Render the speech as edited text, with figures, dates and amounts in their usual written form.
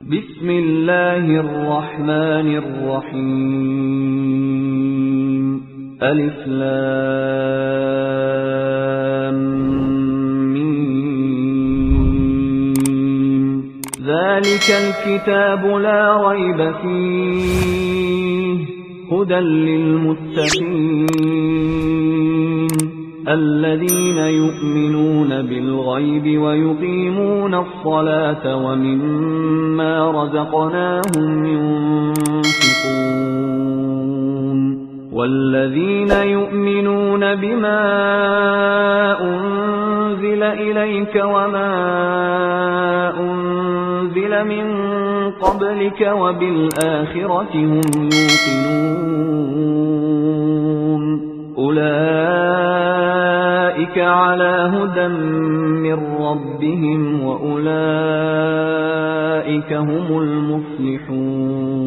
بسم الله الرحمن الرحيم ألف لام ميم ذلك الكتاب لا ريب فيه هدى للمتقين الذين يؤمنون بالغيب ويقيمون الصلاة ومما رزقناهم ينفقون والذين يؤمنون بما أنزل إليك وما أنزل من قبلك وبالآخرة هم يوقنون أولئك على هدى من ربهم وأولئك هم المفلحون